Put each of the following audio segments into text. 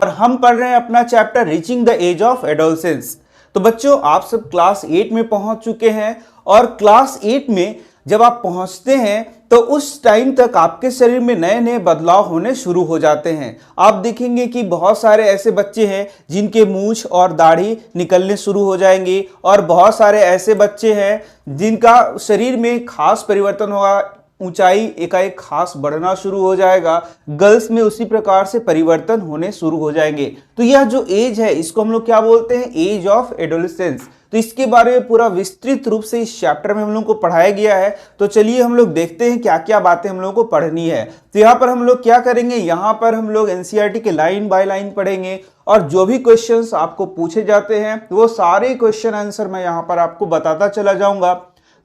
और हम पढ़ रहे हैं अपना chapter reaching the age of adolescence. तो बच्चों, आप सब क्लास 8 में पहुंच चुके हैं और क्लास 8 में जब आप पहुंचते हैं तो उस टाइम तक आपके शरीर में नए नए बदलाव होने शुरू हो जाते हैं। आप देखेंगे कि बहुत सारे ऐसे बच्चे हैं जिनके मूंछ और दाढ़ी निकलने शुरू हो जाएंगे और बहुत सारे ऐसे बच्चे हैं जिनका शरीर में खास परिवर्तन होगा, ऊंचाई एकाएक खास बढ़ना शुरू हो जाएगा। गर्ल्स में उसी प्रकार से परिवर्तन होने शुरू हो जाएंगे। तो यह जो एज है इसको हम लोग क्या बोलते हैं? Age of adolescence. तो इसके बारे में पूरा विस्तृत रूप से इस चैप्टर में हम लोग को पढ़ाया गया है। तो चलिए हम लोग देखते हैं क्या क्या बातें हम लोग को पढ़नी है। तो यहाँ पर हम लोग क्या करेंगे, यहाँ पर हम लोग एनसीईआरटी के लाइन बाय लाइन पढ़ेंगे और जो भी क्वेश्चंस आपको पूछे जाते हैं वो सारे क्वेश्चन आंसर मैं यहाँ पर आपको बताता चला जाऊंगा।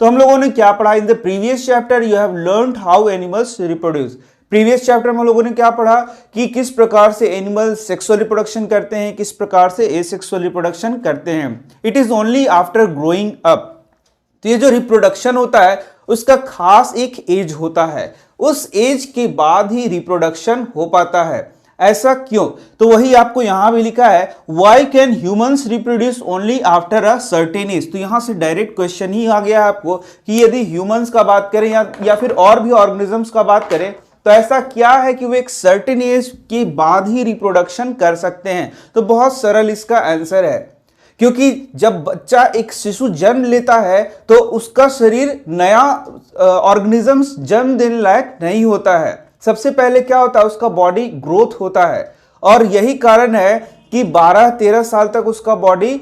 तो हम लोगों ने क्या पढ़ा? In the previous chapter you have learned how animals reproduce. Previous chapter में हम लोगों ने क्या पढ़ा कि किस प्रकार से एनिमल सेक्सुअल रिप्रोडक्शन करते हैं, किस प्रकार से एसेक्सुअल रिप्रोडक्शन करते हैं। It is only after growing up. तो ये जो रिप्रोडक्शन होता है उसका खास एक एज होता है, उस एज के बाद ही रिप्रोडक्शन हो पाता है। ऐसा क्यों? तो वही आपको यहां भी लिखा है, why can humans reproduce only after a certain age. तो यहां से डायरेक्ट क्वेश्चन ही आ गया है आपको कि यदि ह्यूमंस का बात करें या फिर और भी ऑर्गेनिजम्स का बात करें तो ऐसा क्या है कि वो एक सर्टेन एज के बाद ही रिप्रोडक्शन कर सकते हैं। तो बहुत सरल इसका आंसर है, क्योंकि जब बच्चा एक शिशु जन्म लेता है तो उसका शरीर नया ऑर्गेनिजम्स जन्म देने लायक नहीं होता है। सबसे पहले क्या होता है, उसका बॉडी ग्रोथ होता है और यही कारण है कि 12-13 साल तक उसका बॉडी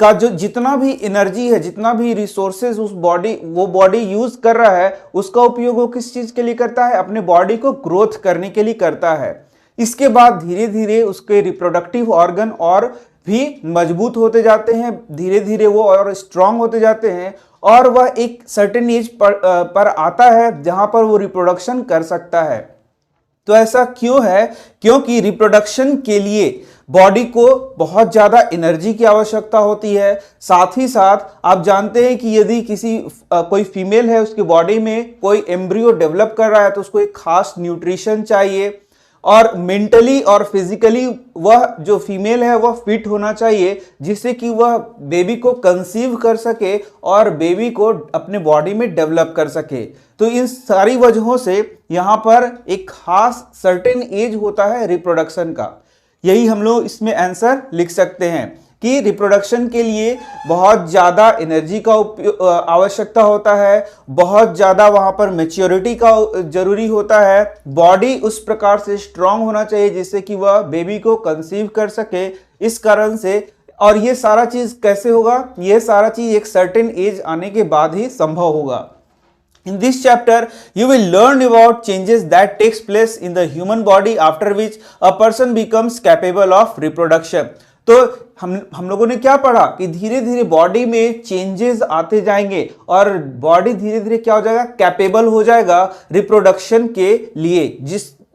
का जो जितना भी एनर्जी है, जितना भी रिसोर्सेज वो बॉडी यूज कर रहा है, उसका उपयोग वो किस चीज के लिए करता है? अपने बॉडी को ग्रोथ करने के लिए करता है। इसके बाद धीरे धीरे उसके रिप्रोडक्टिव ऑर्गन और भी मजबूत होते जाते हैं, धीरे धीरे वो और स्ट्रांग होते जाते हैं और वह एक सर्टेन एज पर आता है जहां पर वो रिप्रोडक्शन कर सकता है। तो ऐसा क्यों है? क्योंकि रिप्रोडक्शन के लिए बॉडी को बहुत ज्यादा एनर्जी की आवश्यकता होती है। साथ ही साथ आप जानते हैं कि यदि कोई फीमेल है, उसकी बॉडी में कोई एम्ब्रियो डेवलप कर रहा है तो उसको एक खास न्यूट्रिशन चाहिए और मेंटली और फिजिकली वह जो फीमेल है वह फिट होना चाहिए, जिससे कि वह बेबी को कंसीव कर सके और बेबी को अपने बॉडी में डेवलप कर सके। तो इन सारी वजहों से यहाँ पर एक खास सर्टेन एज होता है रिप्रोडक्शन का। यही हम लोग इसमें आंसर लिख सकते हैं कि रिप्रोडक्शन के लिए बहुत ज़्यादा एनर्जी का आवश्यकता होता है, बहुत ज़्यादा वहाँ पर मैच्योरिटी का जरूरी होता है, बॉडी उस प्रकार से स्ट्रांग होना चाहिए जिससे कि वह बेबी को कंसीव कर सके। इस कारण से, और ये सारा चीज़ कैसे होगा? ये सारा चीज़ एक सर्टेन एज आने के बाद ही संभव होगा। In this chapter, you will learn about changes that takes place in the human body after which a person becomes capable of reproduction. तो हम लोगों ने क्या पढ़ा कि धीरे धीरे बॉडी में चेंजेस आते जाएंगे और बॉडी धीरे धीरे क्या हो जाएगा? कैपेबल हो जाएगा रिप्रोडक्शन के लिए,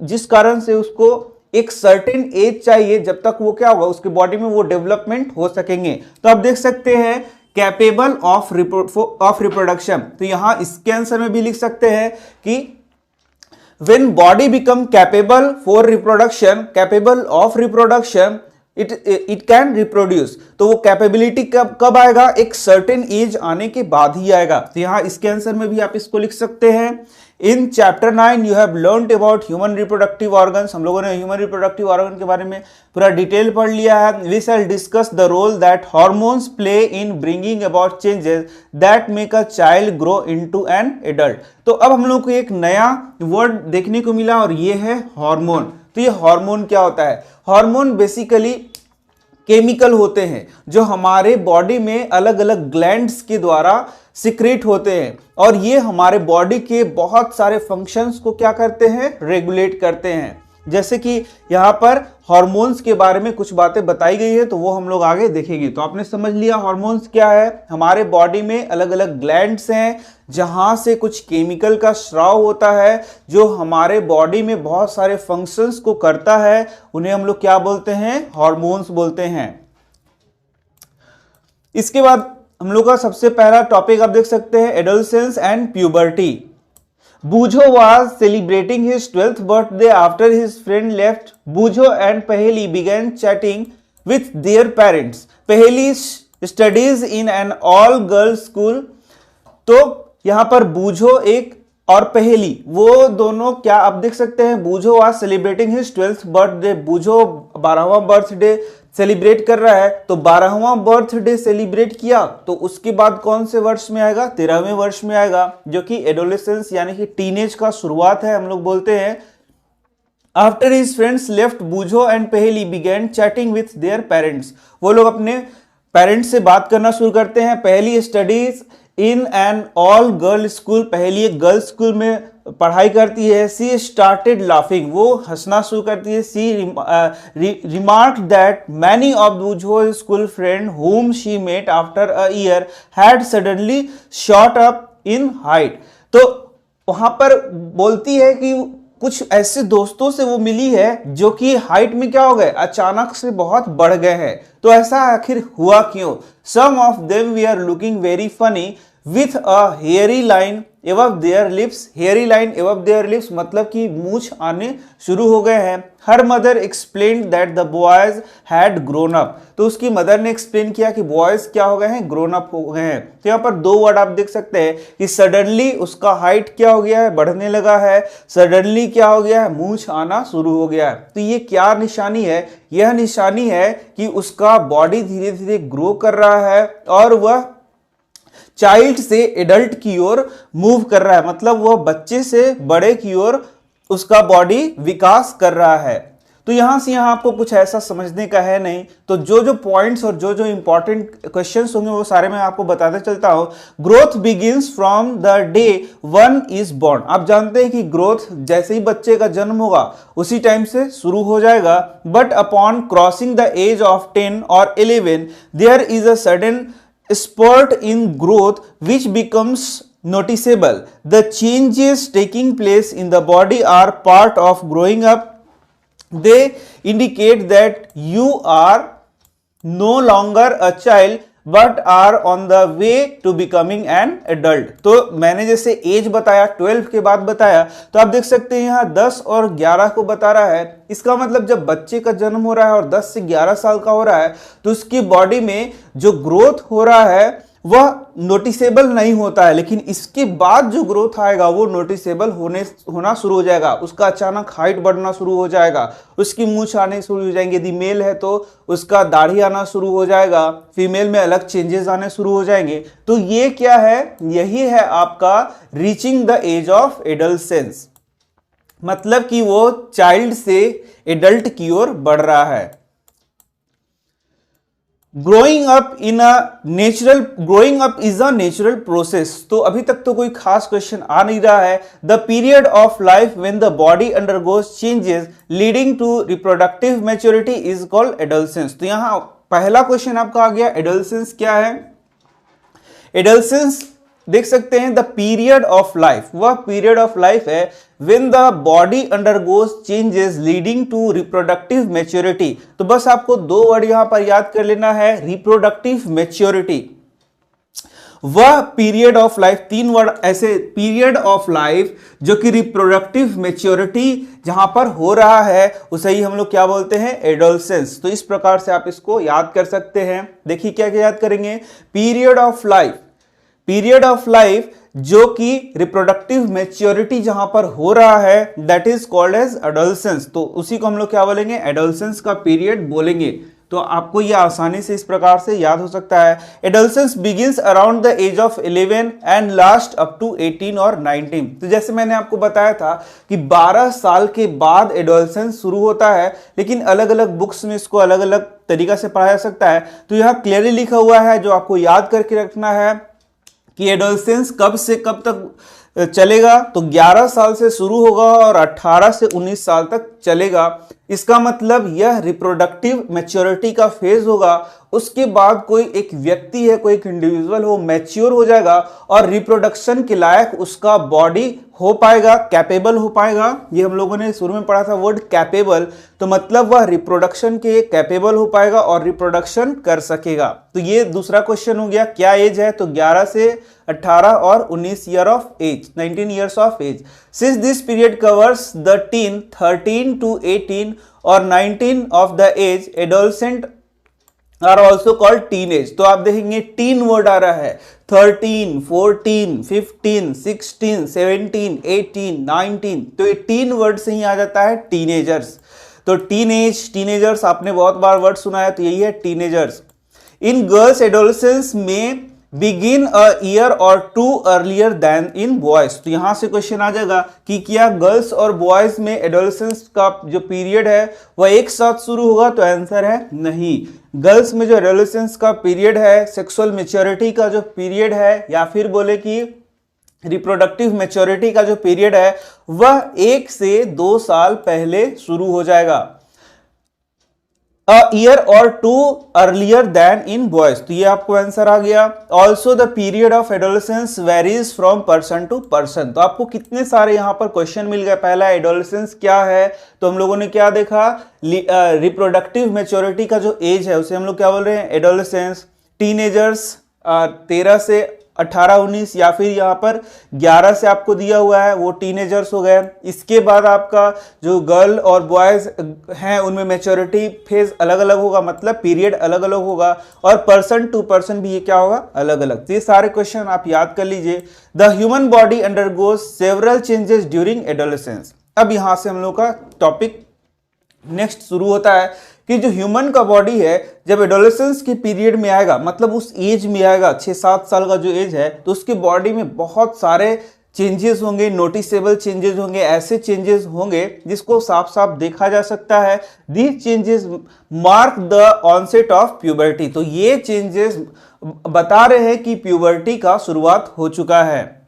जिस कारण से उसको एक सर्टेन एज चाहिए जब तक वो क्या होगा, उसके बॉडी में वो डेवलपमेंट हो सकेंगे। तो आप देख सकते हैं कैपेबल ऑफ रिप्रोडक्शन। तो यहां इसके आंसर में भी लिख सकते हैं कि when body become capable for reproduction, capable of reproduction, it can reproduce. तो वो कैपेबिलिटी कब आएगा? एक सर्टेन एज आने के बाद ही आएगा। तो यहां इसके आंसर में भी आप इसको लिख सकते हैं। In chapter 9 you have learned about human reproductive organs. हम लोगों ने ह्यूमन रिप्रोडक्टिव ऑर्गन के बारे में पूरा डिटेल पढ़ लिया है। We shall discuss the role that hormones play in bringing about changes that make a child grow into an adult. तो अब हम लोग को एक नया वर्ड देखने को मिला और ये है हार्मोन। तो ये हार्मोन क्या होता है? हार्मोन बेसिकली केमिकल होते हैं जो हमारे बॉडी में अलग अलग ग्लैंड्स के द्वारा सिक्रेट होते हैं और ये हमारे बॉडी के बहुत सारे फंक्शंस को क्या करते हैं? रेगुलेट करते हैं। जैसे कि यहाँ पर हार्मोन्स के बारे में कुछ बातें बताई गई है तो वो हम लोग आगे देखेंगे। तो आपने समझ लिया हार्मोन्स क्या है। हमारे बॉडी में अलग अलग ग्लैंड्स हैं जहां से कुछ केमिकल का स्राव होता है जो हमारे बॉडी में बहुत सारे फंक्शंस को करता है। उन्हें हम लोग क्या बोलते हैं? हार्मोन्स बोलते हैं। इसके बाद हम लोग का सबसे पहला टॉपिक आप देख सकते हैं adolescence and puberty. Bujo was celebrating his 12th birthday after his friend left. Bujo and Paheli began chatting with their parents. Paheli studies in an all-girls school. तो यहां पर बूझो एक और पहेली वो दोनों क्या आप देख सकते हैं, बूझो आज सेलिब्रेटिंग हिज 12th बर्थडे, बूझो 12वां बर्थडे सेलिब्रेट कर रहा है, तो 12वां बर्थडे सेलिब्रेट किया तो उसके बाद कौन से वर्ष में आएगा, 13वें वर्ष में आएगा, जो कि एडोलेसेंस यानी कि टीनेज का शुरुआत है, हम लोग बोलते हैं। After his friends left Boojho and Paheli began chatting with their parents, वो लोग अपने पेरेंट्स से बात करना शुरू करते हैं। पहली studies in an all girl school, पहली एक गर्ल्स स्कूल में पढ़ाई करती है। सी स्टार्टेड लाफिंग, वो हंसना शुरू करती है। She remark that many of Boojho school friend whom she met after a year had suddenly shot up in height, तो वहां पर बोलती है कि कुछ ऐसे दोस्तों से वो मिली है जो कि हाइट में क्या हो गए, अचानक से बहुत बढ़ गए हैं। तो ऐसा आखिर हुआ क्यों? Some of them we are looking very funny with a hairy line above their lips, hairy line above their lips मतलब कि मूंछ आने शुरू हो गए हैं। Her mother explained that the boys had grown up, तो उसकी मदर ने एक्सप्लेन किया कि बॉयज क्या हो गए हैं, ग्रोन अप हो गए हैं। तो यहाँ पर दो वर्ड आप देख सकते हैं कि सडनली उसका हाइट क्या हो गया है, बढ़ने लगा है, सडनली क्या हो गया है, मूंछ आना शुरू हो गया है। तो ये क्या निशानी है? यह निशानी है कि उसका बॉडी धीरे धीरे ग्रो कर रहा है और वह चाइल्ड से एडल्ट की ओर मूव कर रहा है, मतलब वह बच्चे से बड़े की ओर उसका बॉडी विकास कर रहा है। तो यहां से यहां आपको कुछ ऐसा समझने का है नहीं, तो जो जो पॉइंट्स और जो जो इंपॉर्टेंट क्वेश्चंस होंगे वो सारे मैं आपको बताते चलता हूं। Growth begins from the day one is born, आप जानते हैं कि ग्रोथ जैसे ही बच्चे का जन्म होगा उसी टाइम से शुरू हो जाएगा। But upon crossing the age of 10 और 11 there is a sudden spurt in growth which becomes noticeable. The changes taking place in the body are part of growing up. They indicate that you are no longer a child but are on the way to becoming an adult. तो मैंने जैसे as बताया 12 के बाद बताया, तो आप देख सकते हैं यहाँ 10 और 11 को बता रहा है। इसका मतलब जब बच्चे का जन्म हो रहा है और 10 से 11 साल का हो रहा है तो उसकी बॉडी में जो ग्रोथ हो रहा है वह नोटिसेबल नहीं होता है, लेकिन इसके बाद जो ग्रोथ आएगा वो नोटिसेबल होना शुरू हो जाएगा। उसका अचानक हाइट बढ़ना शुरू हो जाएगा, उसकी मूंछ आने शुरू हो जाएंगे। यदि मेल है तो उसका दाढ़ी आना शुरू हो जाएगा, फीमेल में अलग चेंजेस आने शुरू हो जाएंगे। तो ये क्या है? यही है आपका reaching the age of adolescence, मतलब कि वो चाइल्ड से एडल्ट की ओर बढ़ रहा है। Growing up is a natural process, तो अभी तक तो कोई खास क्वेश्चन आ नहीं रहा है। The period of life when the body undergoes changes leading to reproductive maturity is called adolescence. तो यहां पहला क्वेश्चन आपका आ गया, एडोलेसेंस क्या है? एडोलेसेंस देख सकते हैं द पीरियड ऑफ लाइफ, वह पीरियड ऑफ लाइफ है when the body undergoes changes leading to reproductive maturity। तो बस आपको दो वर्ड यहां पर याद कर लेना है, रिप्रोडक्टिव मैच्योरिटी, वह पीरियड ऑफ लाइफ, तीन वर्ड ऐसे, पीरियड ऑफ लाइफ जो कि रिप्रोडक्टिव मैच्योरिटी जहां पर हो रहा है उसे ही हम लोग क्या बोलते हैं, एडोलेसेंस। तो इस प्रकार से आप इसको याद कर सकते हैं। देखिए क्या क्या याद करेंगे, period of life, period of life जो कि रिप्रोडक्टिव मैच्योरिटी जहां पर हो रहा है that is called age adolescence. तो उसी को हम लोग क्या बोलेंगे, एडोलेसेंस का पीरियड बोलेंगे। तो आपको यह आसानी से इस प्रकार से याद हो सकता है। Adolescence begins around the age of 11 and last up to 18 और 19। तो जैसे मैंने आपको बताया था कि 12 साल के बाद एडोलेसेंस शुरू होता है, लेकिन अलग अलग बुक्स में इसको अलग अलग तरीका से पढ़ाया जा सकता है। तो यहां क्लियरली लिखा हुआ है जो आपको याद करके रखना है कि एडोलेसेंस कब से कब तक चलेगा, तो 11 साल से शुरू होगा और 18 से 19 साल तक चलेगा। इसका मतलब यह रिप्रोडक्टिव मैच्योरिटी का फेज होगा। उसके बाद कोई एक व्यक्ति है, कोई एक इंडिविजुअल हो, मैच्योर हो जाएगा और रिप्रोडक्शन के लायक उसका बॉडी हो पाएगा, कैपेबल हो पाएगा। ये हम लोगों ने शुरू में पढ़ा था वर्ड कैपेबल, तो मतलब वह रिप्रोडक्शन के कैपेबल हो पाएगा और रिप्रोडक्शन कर सकेगा। तो ये दूसरा क्वेश्चन हो गया, क्या एज है? तो 11 से 18 और 19 year of age, 19 years of age. Since this period covers the teen 13 to 18 और 19 of the age, adolescent are also called teenage. तो आप देखेंगे टीन वर्ड आ रहा है, 13, 14, 15, 16, 17, 18, 19, तो ये टीन वर्ड से ही आ जाता है टीनेजर्स। तो टीनेजर्स आपने बहुत बार वर्ड सुना है, तो यही है टीनेजर्स। इन गर्ल्स एडोलसेंस में बिगिन अ ईयर और 2 अर्लियर देन इन बॉयज। तो यहां से क्वेश्चन आ जाएगा कि क्या गर्ल्स और बॉयज में एडोलसेंस का जो पीरियड है वह एक साथ शुरू होगा? तो आंसर है नहीं। गर्ल्स में जो एडोलसेंस का पीरियड है, सेक्सुअल मैच्योरिटी का जो पीरियड है, या फिर बोले कि रिप्रोडक्टिव मैच्योरिटी का जो पीरियड है, वह 1 से 2 साल पहले शुरू हो जाएगा। A year or 2 earlier than in boys। तो ये आपको आंसर आ गया। Also the period of adolescence varies from person to person। तो आपको कितने सारे यहाँ पर क्वेश्चन मिल गए। पहला एडोलेसेंस क्या है, तो हम लोगों ने क्या देखा, रिप्रोडक्टिव मैच्योरिटी का जो एज है उसे हम लोग क्या बोल रहे हैं, एडोलेसेंस। टीनेजर्स 13 से 18-19, या फिर यहाँ पर 11 से आपको दिया हुआ है वो टीनेजर्स हो गए। इसके बाद आपका जो गर्ल और बॉयज हैं उनमें मैच्योरिटी फेज अलग अलग होगा, मतलब पीरियड अलग अलग होगा, और पर्सन टू पर्सन भी ये क्या होगा, अलग अलग। तो ये सारे क्वेश्चन आप याद कर लीजिए। The human body undergoes several changes during adolescence. अब यहां से हम लोग का टॉपिक नेक्स्ट शुरू होता है कि जो ह्यूमन का बॉडी है जब एडोलेसेंस के पीरियड में आएगा, मतलब उस एज में आएगा, 6-7 साल का जो एज है, तो उसके बॉडी में बहुत सारे चेंजेस होंगे, नोटिसेबल चेंजेस होंगे, ऐसे चेंजेस होंगे जिसको साफ साफ देखा जा सकता है। These changes mark the onset of puberty. तो ये चेंजेस बता रहे हैं कि प्यूबर्टी का शुरुआत हो चुका है।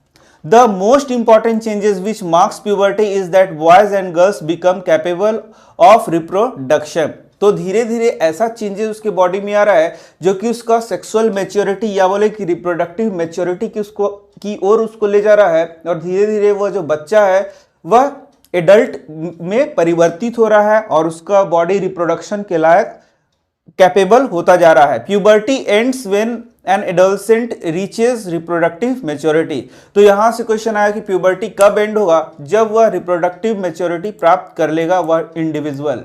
The most important changes which marks puberty is that boys and girls become capable of reproduction। तो धीरे धीरे ऐसा चेंजेस उसके बॉडी में आ रहा है जो कि उसका सेक्सुअल मैच्योरिटी या बोले कि रिप्रोडक्टिव मैच्योरिटी की ओर उसको ले जा रहा है, और धीरे धीरे वह जो बच्चा है वह एडल्ट में परिवर्तित हो रहा है और उसका बॉडी रिप्रोडक्शन के लायक कैपेबल होता जा रहा है। Puberty ends when an adolescent reaches reproductive maturity. तो यहां से क्वेश्चन आया कि प्यूबर्टी कब एंड होगा, जब वह रिप्रोडक्टिव मैच्योरिटी प्राप्त कर लेगा वह इंडिविजुअल।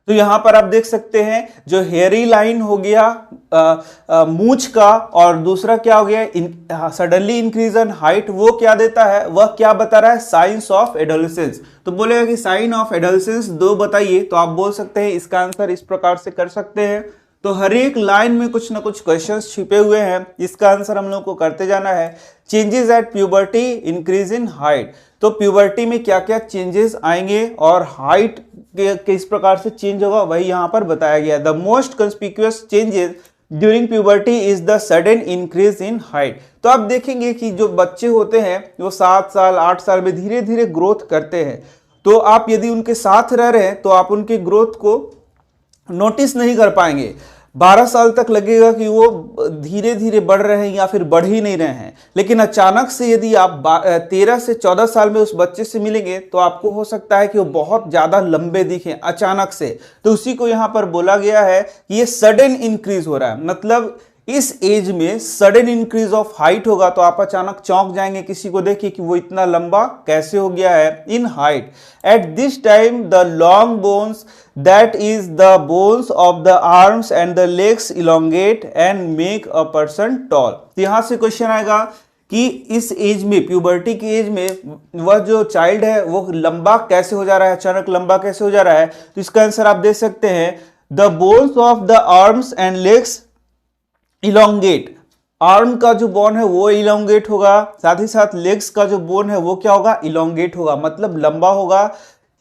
तो यहां पर आप देख सकते हैं जो हेयरी लाइन हो गया मूंछ का, और दूसरा क्या हो गया, सडनली इंक्रीज इन हाइट, वो क्या देता है, वह क्या बता रहा है, साइंस ऑफ एडोलेसेंस। तो बोलेगा कि साइन ऑफ एडोलेसेंस 2 बताइए, तो आप बोल सकते हैं इसका आंसर इस प्रकार से कर सकते हैं। तो हर एक लाइन में कुछ ना कुछ क्वेश्चंस छिपे हुए हैं, इसका आंसर हम लोग को करते जाना है। Changes at puberty, increase in height. तो प्यूबर्टी में क्या क्या चेंजेस आएंगे और हाइट किस प्रकार से चेंज होगा वही यहां पर बताया गया। The most conspicuous changes during puberty is the sudden increase in height. तो आप देखेंगे कि जो बच्चे होते हैं वो 7 साल 8 साल में धीरे धीरे ग्रोथ करते हैं, तो आप यदि उनके साथ रह रहे हैं तो आप उनके ग्रोथ को नोटिस नहीं कर पाएंगे। 12 साल तक लगेगा कि वो धीरे धीरे बढ़ रहे हैं या फिर बढ़ ही नहीं रहे हैं, लेकिन अचानक से यदि आप 13 से 14 साल में उस बच्चे से मिलेंगे तो आपको हो सकता है कि वो बहुत ज़्यादा लंबे दिखें अचानक से। तो उसी को यहाँ पर बोला गया है कि ये सडन इंक्रीज हो रहा है, मतलब इस एज में सडन इंक्रीज ऑफ हाइट होगा तो आप अचानक चौंक जाएंगे किसी को देखिए कि वो इतना लंबा कैसे हो गया है in height. At this time the long bones that is the bones of the arms and the legs elongate and make a person tall. तो यहां से क्वेश्चन आएगा कि इस एज में, प्यूबर्टी की एज में, वह जो चाइल्ड है वो लंबा कैसे हो जा रहा है, अचानक लंबा कैसे हो जा रहा है। तो इसका आंसर आप दे सकते हैं, the bones of the arms and legs elongate. Arm का जो बोन है वो इलोंगेट होगा, साथ ही साथ लेग्स का जो बोन है वो क्या होगा, इलोंगेट होगा, मतलब लंबा होगा।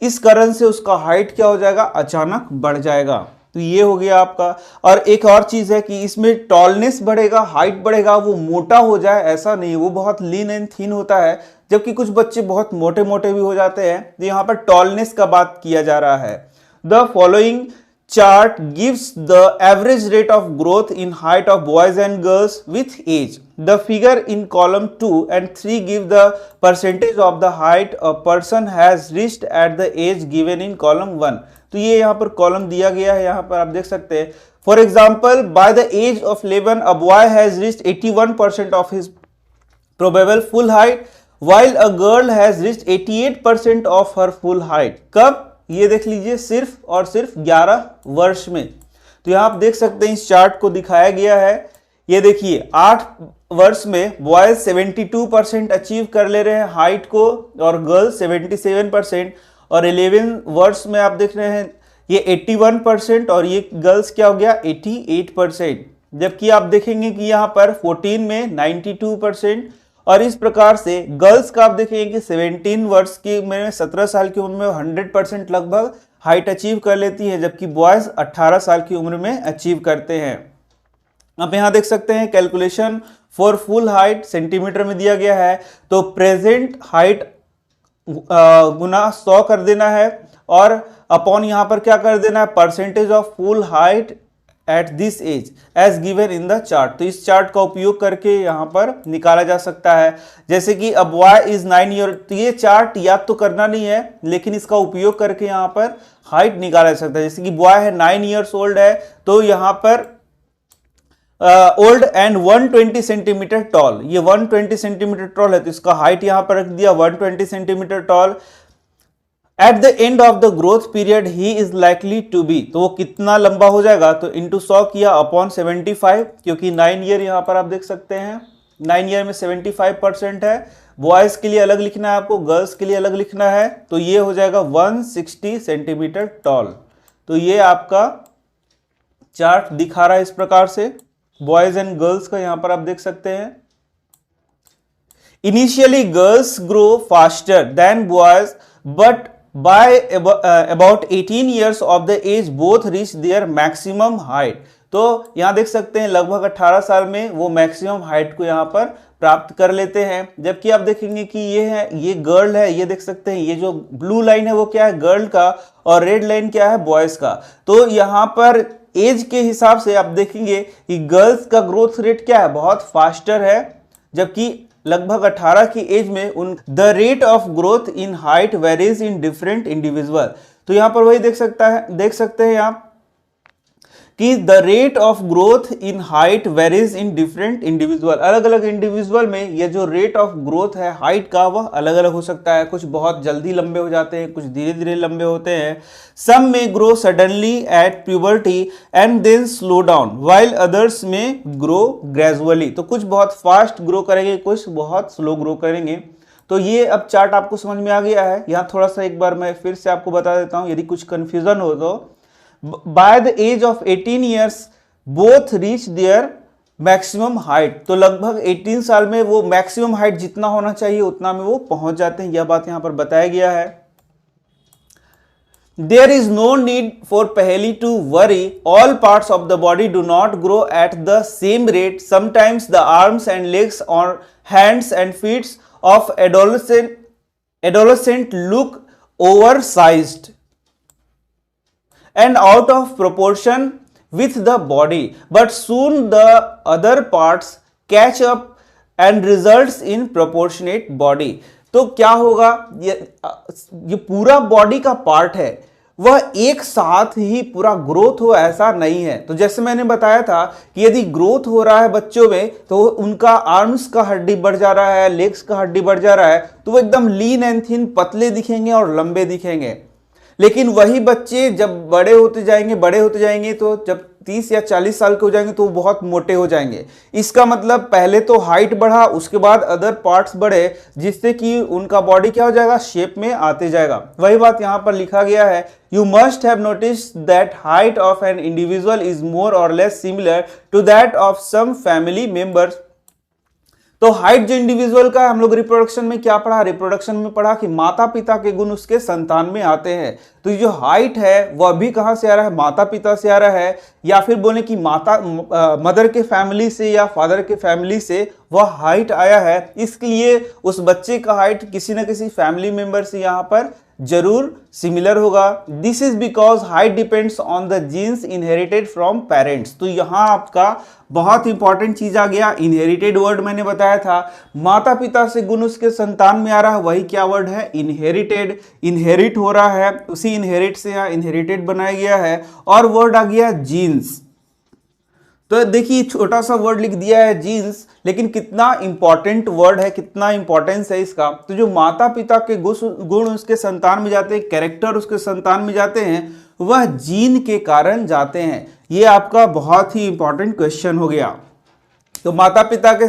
इस कारण से उसका हाइट क्या हो जाएगा, अचानक बढ़ जाएगा। तो ये हो गया आपका। और एक और चीज है कि इसमें टॉलनेस बढ़ेगा, हाइट बढ़ेगा, वो मोटा हो जाए ऐसा नहीं, वो बहुत लीन एंड थिन होता है, जबकि कुछ बच्चे बहुत मोटे मोटे भी हो जाते हैं। तो यहाँ पर टॉलनेस का बात किया जा रहा है। The following chart gives the average rate of growth in height of boys and girls with age. The figure in column 2 and 3 give the percentage of the height a person has reached at the age given in column 1. तो ये यहाँ पर column दिया गया है, यहाँ पर आप देख सकते हैं। For example, by the age of 11 a boy has reached 81% of his probable full height while a girl has reached 88% of her full height. कब? ये देख लीजिए, सिर्फ और सिर्फ 11 वर्ष में। तो यहां आप देख सकते हैं, इस चार्ट को दिखाया गया है। ये देखिए, 8 वर्ष में बॉयज 72% अचीव कर ले रहे हैं हाइट को और गर्ल्स 77%, और 11 वर्ष में आप देख रहे हैं ये 81% और ये गर्ल्स क्या हो गया 88%। जबकि आप देखेंगे कि यहाँ पर 14 में 92%, और इस प्रकार से गर्ल्स का आप देखेंगे कि 17 वर्ष की में 17 साल की उम्र में 100% लगभग हाइट अचीव कर लेती है, जबकि बॉयज 18 साल की उम्र में अचीव करते हैं। आप यहाँ देख सकते हैं calculation for full height centimetre में दिया गया है। तो प्रेजेंट हाइट गुना 100 कर देना है और अपॉन यहाँ पर क्या कर देना है, percentage of full height at this age age given in the chart. तो इस चार्ट का उपयोग करके यहाँ पर निकाला जा सकता है। जैसे कि अब बॉय इज 9 ईयर, तो ये चार्ट याद तो करना नहीं है, लेकिन इसका उपयोग करके यहाँ पर हाइट निकाला जा सकता है। जैसे कि बॉय है 9 ईयर्स ओल्ड है, तो यहाँ पर ओल्ड एंड 120 सेंटीमीटर टॉल, ये 120 सेंटीमीटर टॉल है, तो इसका हाइट यहाँ पर रख दिया 120 centimeter tall. At the end of the growth period he is likely to be, तो वो कितना लंबा हो जाएगा, तो इंटू 100 किया अपॉन 75, क्योंकि 9 ईयर यहाँ पर आप देख सकते हैं 9 ईयर में 75% है। बॉयज के लिए अलग लिखना है आपको, गर्ल्स के लिए अलग लिखना है, तो ये हो जाएगा 160 सेंटीमीटर टॉल। तो ये आपका चार्ट दिखा रहा है इस प्रकार से बॉयज एंड गर्ल्स का, यहां पर आप देख सकते हैं। Initially girls grow faster than boys but by about 18 years of the age both reach their maximum height। तो यहां देख सकते हैं लगभग 18 साल में वो मैक्सिमम हाइट को यहां पर प्राप्त कर लेते हैं। जबकि आप देखेंगे कि ये है, ये गर्ल है, ये देख सकते हैं ये जो ब्लू लाइन है वो क्या है, गर्ल का, और रेड लाइन क्या है, बॉयज का। तो यहां पर एज के हिसाब से आप देखेंगे कि गर्ल्स का ग्रोथ रेट क्या है, बहुत फास्टर है, जबकि लगभग 18 की एज में उन the rate of growth in height varies in different individual. तो यहां पर वही देख सकते हैं आप कि the rate of growth in height varies in different individual. अलग अलग इंडिविजुअल में ये जो रेट ऑफ ग्रोथ है हाइट का वह अलग अलग हो सकता है। कुछ बहुत जल्दी लंबे हो जाते हैं, कुछ धीरे धीरे लंबे होते हैं। सम में grow suddenly at puberty and then slow down while others में ग्रो ग्रेजुअली। तो कुछ बहुत फास्ट ग्रो करेंगे, कुछ बहुत स्लो ग्रो करेंगे। तो ये अब चार्ट आपको समझ में आ गया है। यहाँ थोड़ा सा एक बार मैं फिर से आपको बता देता हूँ, यदि कुछ कंफ्यूजन हो तो by the age of 18 years both reach their maximum height। तो लगभग 18 साल में वो मैक्सिमम हाइट जितना होना चाहिए उतना में वो पहुंच जाते हैं, यह बात यहां पर बताया गया है। There is no need for पहली to worry, all parts of the body do not grow at the same rate। Sometimes the arms and legs or hands and feet of adolescent look oversized and out of proportion with the body, but soon the other parts catch up and results in proportionate body। तो क्या होगा, ये पूरा body का part है वह एक साथ ही पूरा ग्रोथ हो ऐसा नहीं है। तो जैसे मैंने बताया था कि यदि ग्रोथ हो रहा है बच्चों में तो उनका आर्म्स का हड्डी बढ़ जा रहा है, लेग्स का हड्डी बढ़ जा रहा है, तो वो एकदम लीन एंड थिन पतले दिखेंगे और लंबे दिखेंगे। लेकिन वही बच्चे जब बड़े होते जाएंगे तो जब 30 या 40 साल के हो जाएंगे तो वो बहुत मोटे हो जाएंगे। इसका मतलब पहले तो हाइट बढ़ा, उसके बाद अदर पार्ट्स बढ़े, जिससे कि उनका बॉडी क्या हो जाएगा, शेप में आते जाएगा। वही बात यहाँ पर लिखा गया है, you must have noticed that height of an individual is more or less similar to that of some family members. तो हाइट जो इंडिविजुअल का है, हम लोग रिप्रोडक्शन में क्या पढ़ा, रिप्रोडक्शन में पढ़ा कि माता पिता के गुण उसके संतान में आते हैं। तो ये जो हाइट है वह भी कहां से आ रहा है, माता पिता से आ रहा है, या फिर बोले कि मदर के फैमिली से या फादर के फैमिली से वह हाइट आया है। इसके लिए उस बच्चे का हाइट किसी न किसी फैमिली मेंबर से यहां पर जरूर सिमिलर होगा। This is because height depends on the genes inherited from parents. तो यहां आपका बहुत इंपॉर्टेंट चीज आ गया, इनहेरिटेड वर्ड मैंने बताया था, माता पिता से गुण उसके संतान में आ रहा है, वही क्या वर्ड है, इनहेरिटेड। इनहेरिट हो रहा है, उसी इनहेरिट से यहां इनहेरिटेड बनाया गया है, और वर्ड आ गया जीन्स। तो देखिए छोटा सा वर्ड लिख दिया है जीन्स, लेकिन कितना इंपॉर्टेंट वर्ड है, कितना इंपॉर्टेंस है इसका। तो जो माता पिता के गुण उसके संतान में जाते हैं, कैरेक्टर उसके संतान में जाते हैं, वह जीन के कारण जाते हैं। ये आपका बहुत ही इंपॉर्टेंट क्वेश्चन हो गया। तो माता पिता के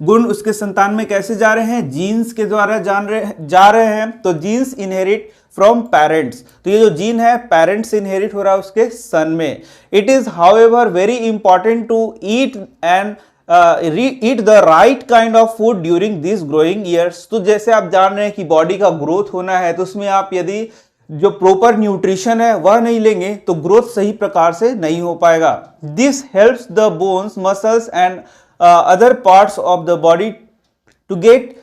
गुण उसके संतान में कैसे जा रहे हैं, जीन्स के द्वारा जा रहे हैं। तो जीन्स इनहेरिट फ्रॉम पेरेंट्स। तो ये जो जीन है पेरेंट्स से इनहेरिट हो रहा है उसके सन में। It is however very important to eat and eat the right kind of food during this growing years. तो जैसे आप जान रहे हैं कि बॉडी का ग्रोथ होना है, तो उसमें आप यदि जो प्रॉपर न्यूट्रिशन है वह नहीं लेंगे तो ग्रोथ सही प्रकार से नहीं हो पाएगा। This helps the bones, muscles and other parts of the body to get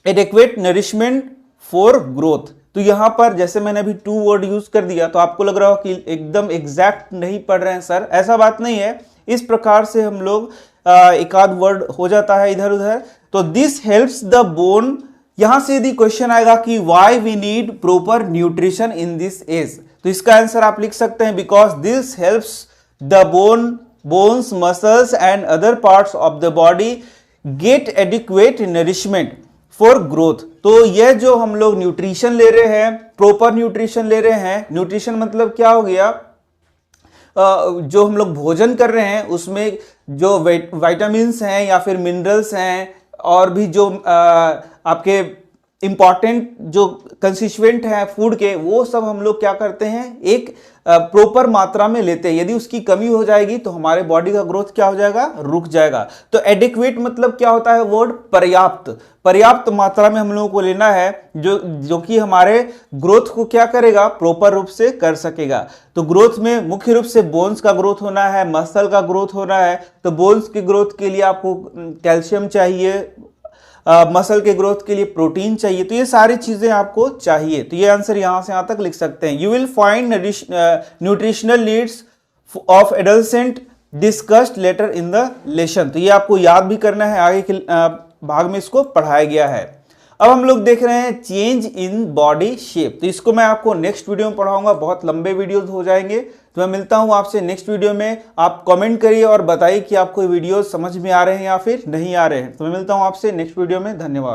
adequate nourishment for growth. तो यहां पर जैसे मैंने अभी टू वर्ड यूज कर दिया, तो आपको लग रहा हो कि एकदम एग्जैक्ट नहीं पढ़ रहे हैं सर, ऐसा बात नहीं है। इस प्रकार से हम लोग एक आध वर्ड हो जाता है इधर उधर। तो दिस हेल्प्स द बोन, यहां से यदि क्वेश्चन आएगा कि why we need proper nutrition in this age, तो इसका आंसर आप लिख सकते हैं because this helps the bones, muscles and other parts of the body get adequate nourishment for growth. तो यह जो हम लोग न्यूट्रिशन ले रहे हैं, प्रॉपर न्यूट्रिशन ले रहे हैं, न्यूट्रिशन मतलब क्या हो गया, जो हम लोग भोजन कर रहे हैं उसमें जो विटामिन्स हैं या फिर मिनरल्स हैं, और भी जो आपके इंपॉर्टेंट जो कंस्टिट्यूएंट हैं फूड के, वो सब हम लोग क्या करते हैं, एक प्रॉपर मात्रा में लेते हैं। यदि उसकी कमी हो जाएगी तो हमारे बॉडी का ग्रोथ क्या हो जाएगा, रुक जाएगा। तो एडिक्वेट मतलब क्या होता है वर्ड, पर्याप्त। पर्याप्त मात्रा में हम लोगों को लेना है, जो कि हमारे ग्रोथ को क्या करेगा, प्रॉपर रूप से कर सकेगा। तो ग्रोथ में मुख्य रूप से बोन्स का ग्रोथ होना है, मसल का ग्रोथ होना है। तो बोन्स की ग्रोथ के लिए आपको कैल्शियम चाहिए, मसल के ग्रोथ के लिए प्रोटीन चाहिए। तो ये सारी चीजें आपको चाहिए। तो ये आंसर यहां से यहां तक लिख सकते हैं। You will find nutritional needs of adolescent discussed later in the lesson. तो ये आपको याद भी करना है, आगे के भाग में इसको पढ़ाया गया है। अब हम लोग देख रहे हैं चेंज इन बॉडी शेप। तो इसको मैं आपको नेक्स्ट वीडियो में पढ़ाऊंगा, बहुत लंबे वीडियोस हो जाएंगे। तो मैं मिलता हूं आपसे नेक्स्ट वीडियो में। आप कमेंट करिए और बताइए कि आपको वीडियो समझ में आ रहे हैं या फिर नहीं आ रहे हैं। तो मैं मिलता हूं आपसे नेक्स्ट वीडियो में। धन्यवाद।